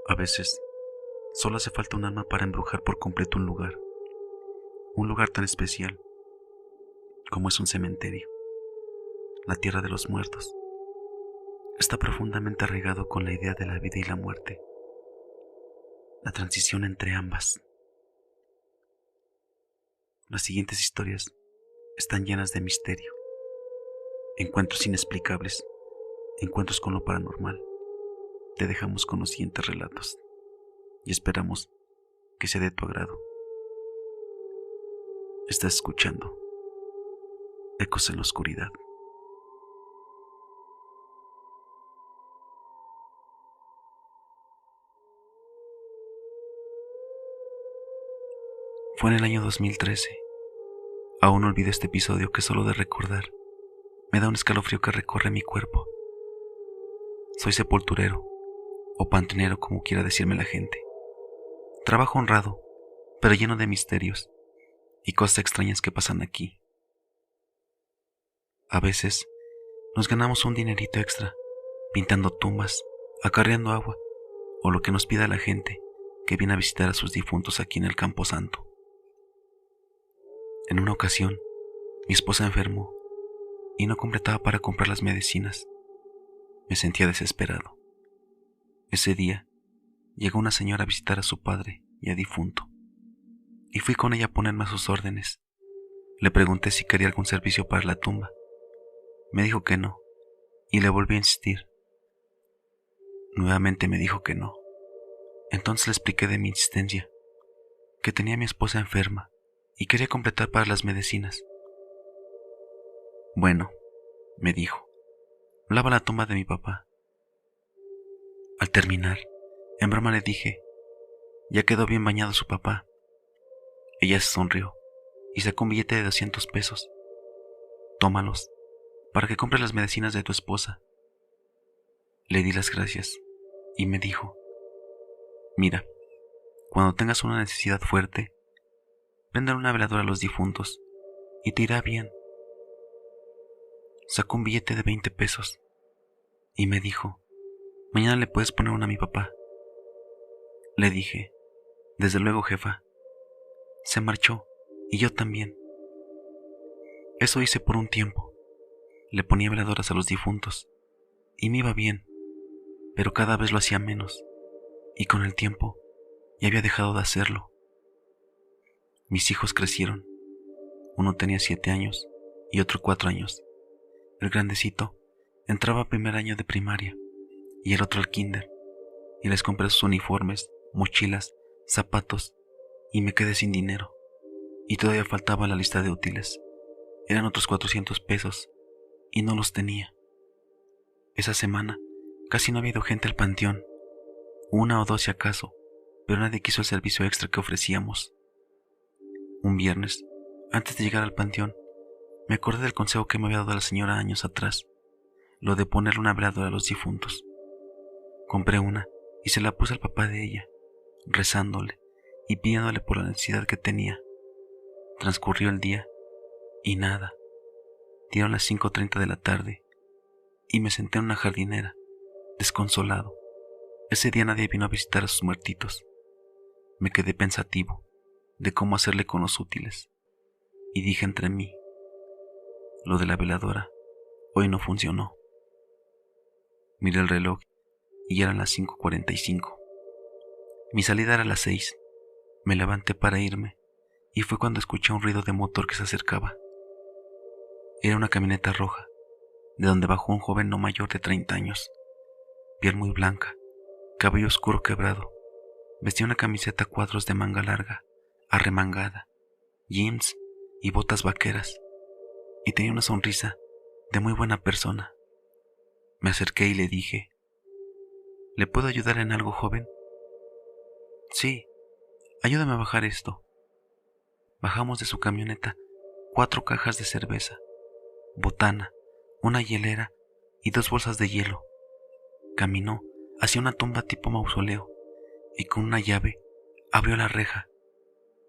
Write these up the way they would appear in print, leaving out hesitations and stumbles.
A veces, solo hace falta un alma para embrujar por completo un lugar tan especial como es un cementerio, la tierra de los muertos. Está profundamente arraigado con la idea de la vida y la muerte, la transición entre ambas. Las siguientes historias están llenas de misterio, encuentros inexplicables, encuentros con lo paranormal. Te dejamos con los siguientes relatos y esperamos que sea de tu agrado. Estás escuchando Ecos en la Oscuridad. Fue en el año 2013. Aún no olvido este episodio que solo de recordar me da un escalofrío que recorre mi cuerpo. Soy sepulturero o panteonero, como quiera decirme la gente. Trabajo honrado, pero lleno de misterios y cosas extrañas que pasan aquí. A veces nos ganamos un dinerito extra pintando tumbas, acarreando agua o lo que nos pida la gente que viene a visitar a sus difuntos aquí en el Camposanto. En una ocasión, mi esposa enfermó y no completaba para comprar las medicinas. Me sentía desesperado. Ese día, llegó una señora a visitar a su padre ya difunto, y fui con ella a ponerme a sus órdenes. Le pregunté si quería algún servicio para la tumba. Me dijo que no, y le volví a insistir. Nuevamente me dijo que no. Entonces le expliqué de mi insistencia, que tenía a mi esposa enferma y quería completar para las medicinas. Bueno, me dijo, lava la tumba de mi papá. Al terminar, en broma le dije, ya quedó bien bañado su papá. Ella se sonrió y sacó un billete de 200 pesos. Tómalos, para que compres las medicinas de tu esposa. Le di las gracias y me dijo, mira, cuando tengas una necesidad fuerte, prende una veladora a los difuntos y te irá bien. Sacó un billete de 20 pesos y me dijo, mañana le puedes poner una a mi papá. Le dije, desde luego, jefa. Se marchó y yo también. Eso hice por un tiempo. Le ponía veladoras a los difuntos y me iba bien, pero cada vez lo hacía menos y con el tiempo ya había dejado de hacerlo. Mis hijos crecieron. Uno tenía 7 años y otro 4 años. El grandecito entraba a primer año de primaria y el otro al kinder, y les compré sus uniformes, mochilas, zapatos y me quedé sin dinero. Y todavía faltaba la lista de útiles. Eran otros 400 pesos y no los tenía. Esa semana casi no había ido gente al panteón, una o dos si acaso, pero nadie quiso el servicio extra que ofrecíamos. Un viernes, antes de llegar al panteón, me acordé del consejo que me había dado la señora años atrás, lo de ponerle una veladora a los difuntos. Compré una y se la puse al papá de ella, rezándole y pidiéndole por la necesidad que tenía. Transcurrió el día y nada. Dieron las 5:30 de la tarde y me senté en una jardinera, desconsolado. Ese día nadie vino a visitar a sus muertitos. Me quedé pensativo de cómo hacerle con los útiles y dije entre mí, lo de la veladora hoy no funcionó. Miré el reloj y eran las 5:45. Mi salida era a las 6. Me levanté para irme y fue cuando escuché un ruido de motor que se acercaba. Era una camioneta roja, de donde bajó un joven no mayor de 30 años, piel muy blanca, cabello oscuro quebrado, vestía una camiseta a cuadros de manga larga, arremangada, jeans y botas vaqueras, y tenía una sonrisa de muy buena persona. Me acerqué y le dije, ¿le puedo ayudar en algo, joven? Sí, ayúdame a bajar esto. Bajamos de su camioneta 4 cajas de cerveza, botana, una hielera y 2 bolsas de hielo. Caminó hacia una tumba tipo mausoleo y con una llave abrió la reja.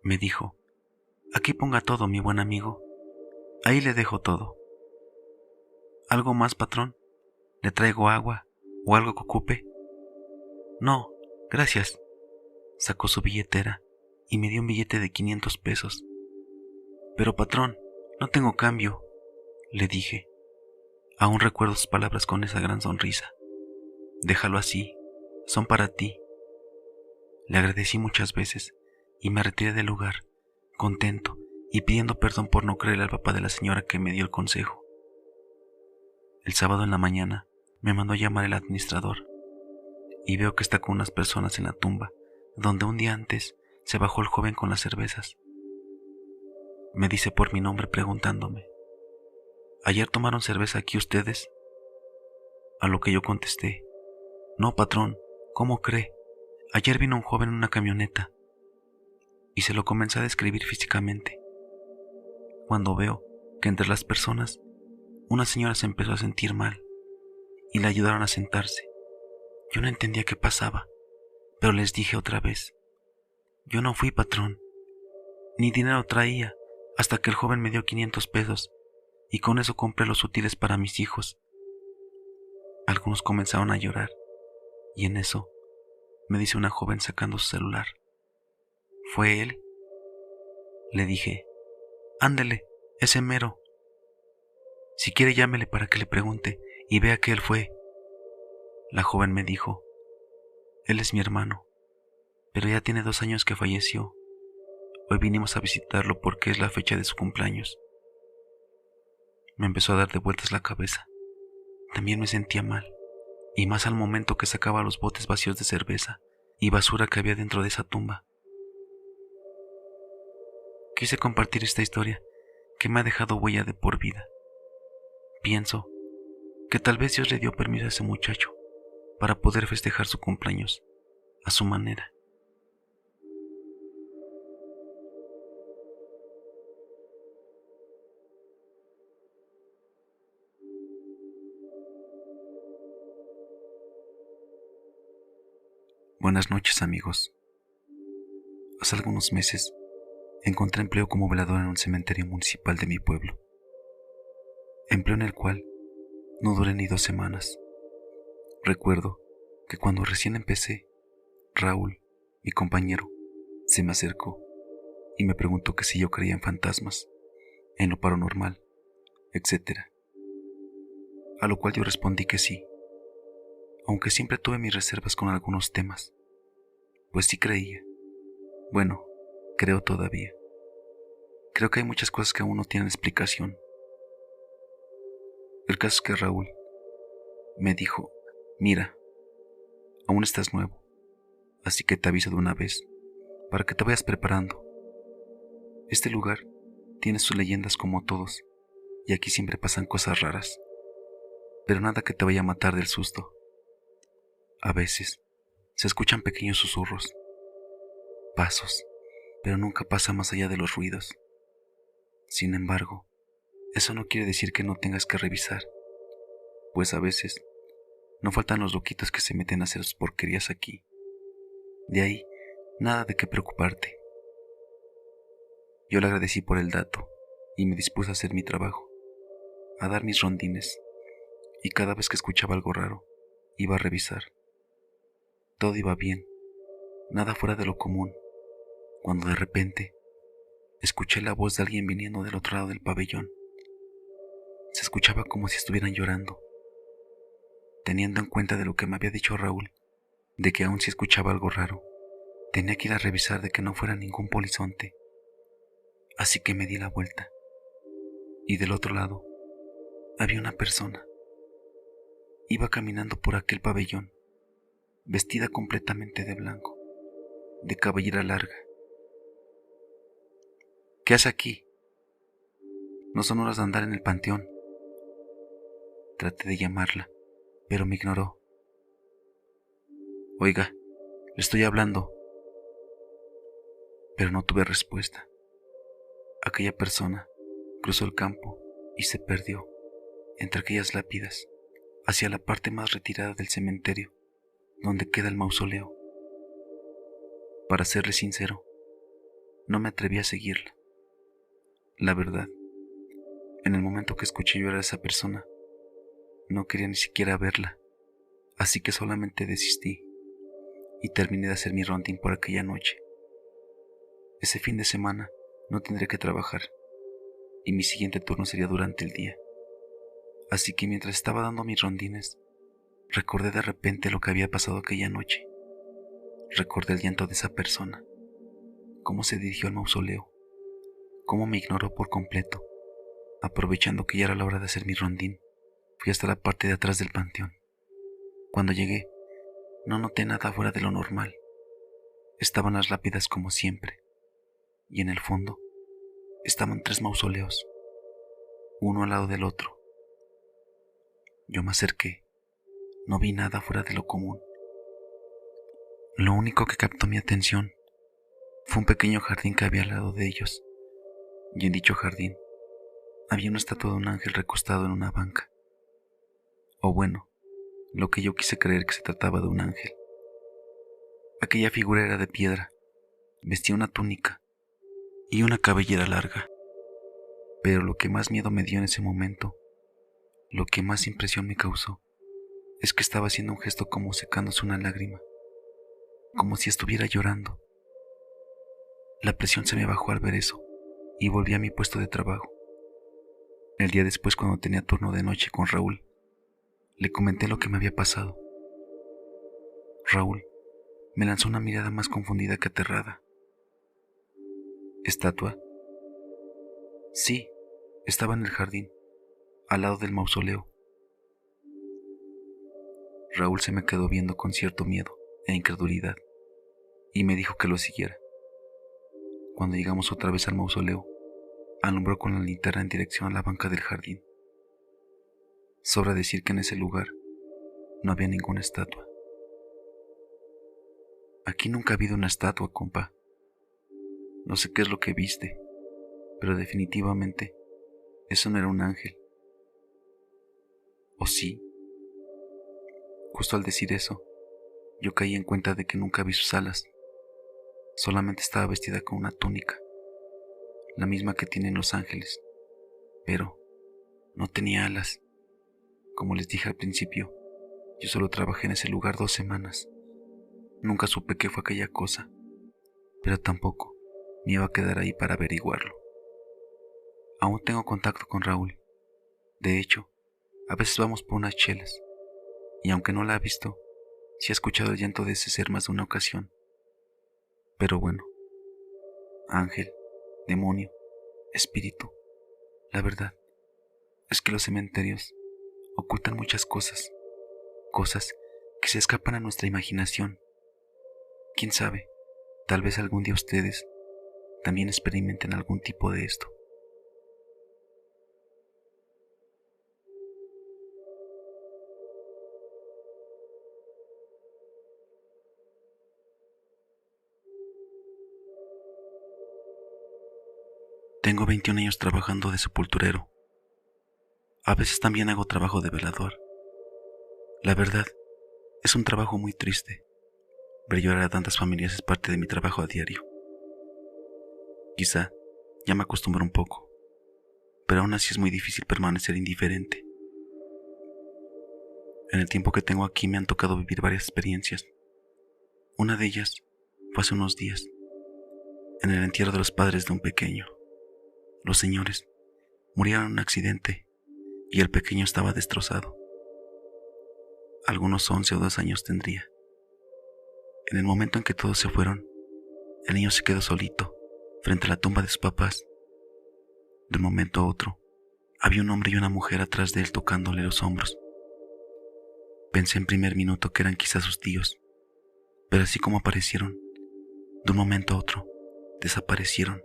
Me dijo, aquí ponga todo, mi buen amigo. Ahí le dejo todo. ¿Algo más, patrón? ¿Le traigo agua o algo que ocupe? No, Gracias. Sacó su billetera y me dio un billete de 500 pesos. Pero patrón, no tengo cambio, le dije. Aún recuerdo sus palabras con esa gran sonrisa. Déjalo así, son para ti. Le agradecí muchas veces y me retiré del lugar, contento y pidiendo perdón por no creerle al papá de la señora que me dio el consejo. El sábado en la mañana me mandó llamar el administrador y veo que está con unas personas en la tumba, donde un día antes se bajó el joven con las cervezas. Me dice por mi nombre preguntándome: ¿ayer tomaron cerveza aquí ustedes? A lo que yo contesté: no, patrón, ¿cómo cree? Ayer vino un joven en una camioneta. Y se lo comencé a describir físicamente, cuando veo que entre las personas una señora se empezó a sentir mal y la ayudaron a sentarse. Yo no entendía qué pasaba, pero les dije otra vez: yo no fui, patrón, ni dinero traía, hasta que el joven me dio 500 pesos y con eso compré los útiles para mis hijos. Algunos comenzaron a llorar y en eso me dice una joven sacando su celular: ¿fue él? Le dije: ándele, ese mero. Si quiere llámele para que le pregunte y vea que él fue. La joven me dijo: él es mi hermano, pero ya tiene 2 años que falleció. Hoy vinimos a visitarlo porque es la fecha de su cumpleaños. Me empezó a dar de vueltas la cabeza. También me sentía mal, y más al momento que sacaba los botes vacíos de cerveza y basura que había dentro de esa tumba. Quise compartir esta historia que me ha dejado huella de por vida. Pienso que tal vez Dios le dio permiso a ese muchacho para poder festejar su cumpleaños a su manera. Buenas noches, amigos. Hace algunos meses encontré empleo como velador en un cementerio municipal de mi pueblo. Empleo en el cual no duré ni 2 semanas. Recuerdo que cuando recién empecé, Raúl, mi compañero, se me acercó y me preguntó que si yo creía en fantasmas, en lo paranormal, etc. A lo cual yo respondí que sí, aunque siempre tuve mis reservas con algunos temas, pues sí creía. Bueno, creo todavía. Creo que hay muchas cosas que aún no tienen explicación. El caso es que Raúl me dijo: mira, aún estás nuevo, así que te aviso de una vez, para que te vayas preparando. Este lugar tiene sus leyendas como todos, y aquí siempre pasan cosas raras, pero nada que te vaya a matar del susto. A veces se escuchan pequeños susurros, pasos, pero nunca pasa más allá de los ruidos. Sin embargo, eso no quiere decir que no tengas que revisar, pues a veces no faltan los loquitos que se meten a hacer sus porquerías aquí. De ahí, nada de qué preocuparte. Yo le agradecí por el dato y me dispuse a hacer mi trabajo, a dar mis rondines, y cada vez que escuchaba algo raro, iba a revisar. Todo iba bien, nada fuera de lo común, cuando de repente escuché la voz de alguien viniendo del otro lado del pabellón. Se escuchaba como si estuvieran llorando. Teniendo en cuenta de lo que me había dicho Raúl, de que aun si escuchaba algo raro, tenía que ir a revisar de que no fuera ningún polizonte. Así que me di la vuelta, y del otro lado había una persona. Iba caminando por aquel pabellón, vestida completamente de blanco, de cabellera larga. ¿Qué hace aquí? No son horas de andar en el panteón. Traté de llamarla, pero me ignoró. Oiga, le estoy hablando. Pero no tuve respuesta. Aquella persona cruzó el campo y se perdió entre aquellas lápidas hacia la parte más retirada del cementerio, donde queda el mausoleo. Para serle sincero, no me atreví a seguirla. La verdad, en el momento que escuché llorar a esa persona, no quería ni siquiera verla, así que solamente desistí y terminé de hacer mi rondín por aquella noche. Ese fin de semana no tendré que trabajar y mi siguiente turno sería durante el día. Así que mientras estaba dando mis rondines, recordé de repente lo que había pasado aquella noche. Recordé el llanto de esa persona, cómo se dirigió al mausoleo, cómo me ignoró por completo. Aprovechando que ya era la hora de hacer mi rondín, fui hasta la parte de atrás del panteón. Cuando llegué, no noté nada fuera de lo normal. Estaban las lápidas como siempre, y en el fondo estaban 3 mausoleos, uno al lado del otro. Yo me acerqué, no vi nada fuera de lo común. Lo único que captó mi atención fue un pequeño jardín que había al lado de ellos, y en dicho jardín había una estatua de un ángel recostado en una banca. O bueno, lo que yo quise creer que se trataba de un ángel. Aquella figura era de piedra, vestía una túnica y una cabellera larga. Pero lo que más miedo me dio en ese momento, lo que más impresión me causó, es que estaba haciendo un gesto como secándose una lágrima, como si estuviera llorando. La presión se me bajó al ver eso y volví a mi puesto de trabajo. El día después, cuando tenía turno de noche con Raúl, le comenté lo que me había pasado. Raúl me lanzó una mirada más confundida que aterrada. ¿Estatua? Sí, estaba en el jardín, al lado del mausoleo. Raúl se me quedó viendo con cierto miedo e incredulidad y me dijo que lo siguiera. Cuando llegamos otra vez al mausoleo, alumbró con la linterna en dirección a la banca del jardín. Sobra decir que en ese lugar no había ninguna estatua. Aquí nunca ha habido una estatua, compa. No sé qué es lo que viste, pero definitivamente eso no era un ángel. ¿O sí? Justo al decir eso, yo caí en cuenta de que nunca vi sus alas. Solamente estaba vestida con una túnica, la misma que tienen los ángeles, pero no tenía alas. Como les dije al principio, yo solo trabajé en ese lugar 2 semanas. Nunca supe qué fue aquella cosa, pero tampoco me iba a quedar ahí para averiguarlo. Aún tengo contacto con Raúl. De hecho, a veces vamos por unas chelas, y aunque no la ha visto, sí ha escuchado el llanto de ese ser más de una ocasión. Pero bueno, ángel, demonio, espíritu, la verdad es que los cementerios ocultan muchas cosas, cosas que se escapan a nuestra imaginación. ¿Quién sabe? Tal vez algún día ustedes también experimenten algún tipo de esto. Tengo 21 años trabajando de sepulturero. A veces también hago trabajo de velador. La verdad, es un trabajo muy triste. Ver llorar a tantas familias es parte de mi trabajo a diario. Quizá ya me acostumbré un poco, pero aún así es muy difícil permanecer indiferente. En el tiempo que tengo aquí me han tocado vivir varias experiencias. Una de ellas fue hace unos días, en el entierro de los padres de un pequeño. Los señores murieron en un accidente y el pequeño estaba destrozado. Algunos 11 o 12 años tendría. En el momento en que todos se fueron, el niño se quedó solito frente a la tumba de sus papás. De un momento a otro, había un hombre y una mujer atrás de él tocándole los hombros. Pensé en primer minuto que eran quizás sus tíos, pero así como aparecieron, de un momento a otro, desaparecieron.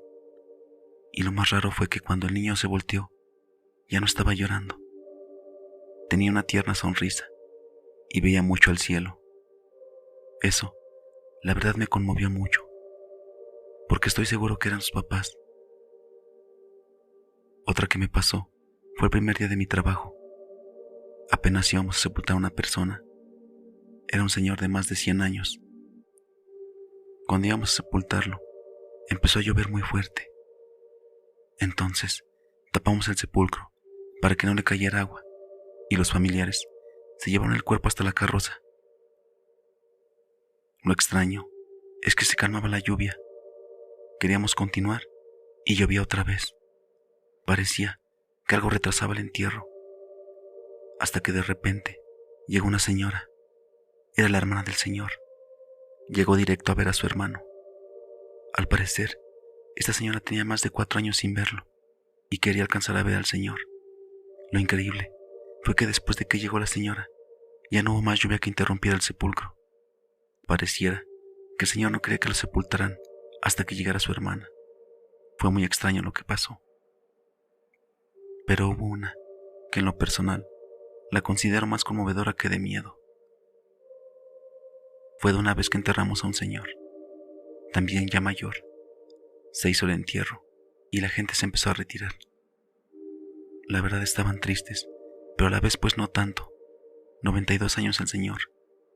Y lo más raro fue que cuando el niño se volteó, ya no estaba llorando. Tenía una tierna sonrisa y veía mucho al cielo. Eso, la verdad, me conmovió mucho, porque estoy seguro que eran sus papás. Otra que me pasó fue el primer día de mi trabajo. Apenas íbamos a sepultar a una persona. Era un señor de más de 100 años. Cuando íbamos a sepultarlo, empezó a llover muy fuerte. Entonces, tapamos el sepulcro para que no le cayera agua, y los familiares se llevaron el cuerpo hasta la carroza. Lo extraño es que se calmaba la lluvia. Queríamos continuar y llovía otra vez. Parecía que algo retrasaba el entierro, hasta que de repente llegó una señora. Era la hermana del señor. Llegó directo a ver a su hermano. Al parecer, esta señora tenía más de 4 años sin verlo y quería alcanzar a ver al señor. Lo increíble fue que después de que llegó la señora, ya no hubo más lluvia que interrumpiera el sepulcro. Pareciera que el señor no quería que lo sepultaran hasta que llegara su hermana. Fue muy extraño lo que pasó. Pero hubo una que en lo personal la considero más conmovedora que de miedo. Fue de una vez que enterramos a un señor, también ya mayor. Se hizo el entierro y la gente se empezó a retirar. La verdad estaban tristes, pero a la vez pues no tanto. 92 años el señor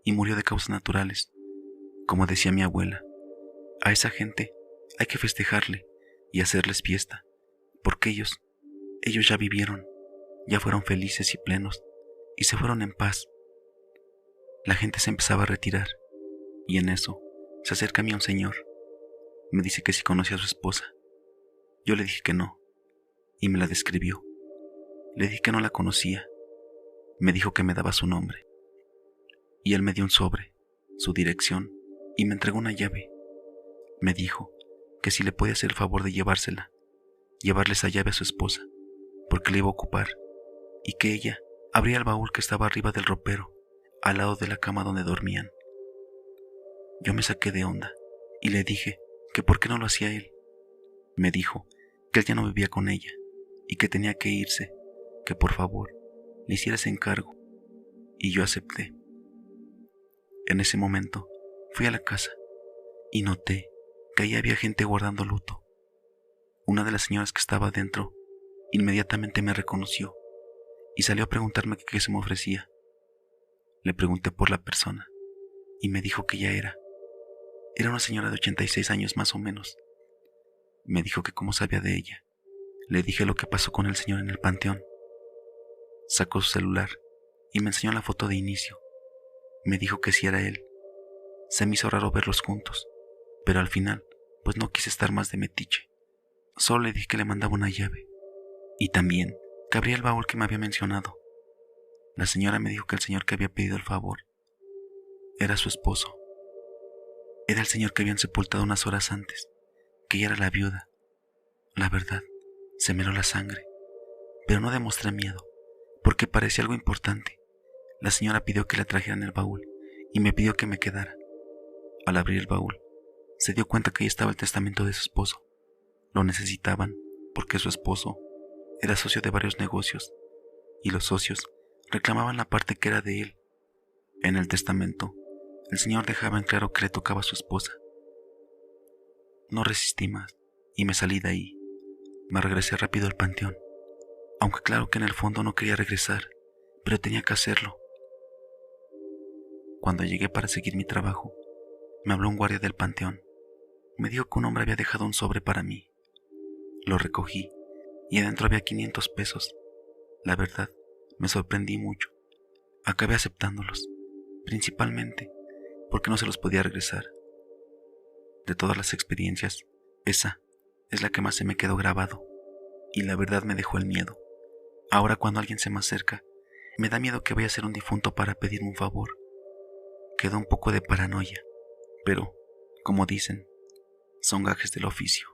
y murió de causas naturales. Como decía mi abuela, a esa gente hay que festejarle y hacerles fiesta, porque ellos ya vivieron, ya fueron felices y plenos, y se fueron en paz. La gente se empezaba a retirar, y en eso se acerca a mí un señor. Me dice que sí conocía a su esposa. Yo le dije que no, y me la describió. Le dije que no la conocía. Me dijo que me daba su nombre, y él me dio un sobre, su dirección, y me entregó una llave. Me dijo que si le podía hacer el favor de llevarle esa llave a su esposa, porque le iba a ocupar, y que ella abría el baúl que estaba arriba del ropero, al lado de la cama donde dormían. Yo me saqué de onda y le dije que por qué no lo hacía él. Me dijo que él ya no vivía con ella y que tenía que irse, que por favor le hiciera ese encargo, y yo acepté. En ese momento fui a la casa y noté que ahí había gente guardando luto. Una de las señoras que estaba dentro inmediatamente me reconoció y salió a preguntarme qué se me ofrecía. Le pregunté por la persona y me dijo que ya era una señora de 86 años más o menos. Me dijo que cómo sabía de ella. Le dije lo que pasó con el señor en el panteón. Sacó su celular y me enseñó la foto de inicio. Me dijo que sí era él. Se me hizo raro verlos juntos, pero al final pues no quise estar más de metiche. Solo le dije que le mandaba una llave y también que abría el baúl que me había mencionado. La señora me dijo que el señor que había pedido el favor era su esposo. Era el señor que habían sepultado unas horas antes, que ella era la viuda. La verdad, se me heló la sangre, pero no demostré miedo, porque parecía algo importante. La señora pidió que le trajeran el baúl y me pidió que me quedara. Al abrir el baúl, se dio cuenta que ahí estaba el testamento de su esposo. Lo necesitaban porque su esposo era socio de varios negocios y los socios reclamaban la parte que era de él. En el testamento, el señor dejaba en claro que le tocaba a su esposa. No resistí más y me salí de ahí. Me regresé rápido al panteón, aunque claro que en el fondo no quería regresar, pero tenía que hacerlo. Cuando llegué para seguir mi trabajo, me habló un guardia del panteón. Me dijo que un hombre había dejado un sobre para mí. Lo recogí y adentro había 500 pesos. La verdad, me sorprendí mucho. Acabé aceptándolos, principalmente porque no se los podía regresar. De todas las experiencias, esa es la que más se me quedó grabado, y la verdad me dejó el miedo. Ahora cuando alguien se me acerca, me da miedo que vaya a ser un difunto para pedirme un favor. Quedó un poco de paranoia, pero, como dicen, son gajes del oficio.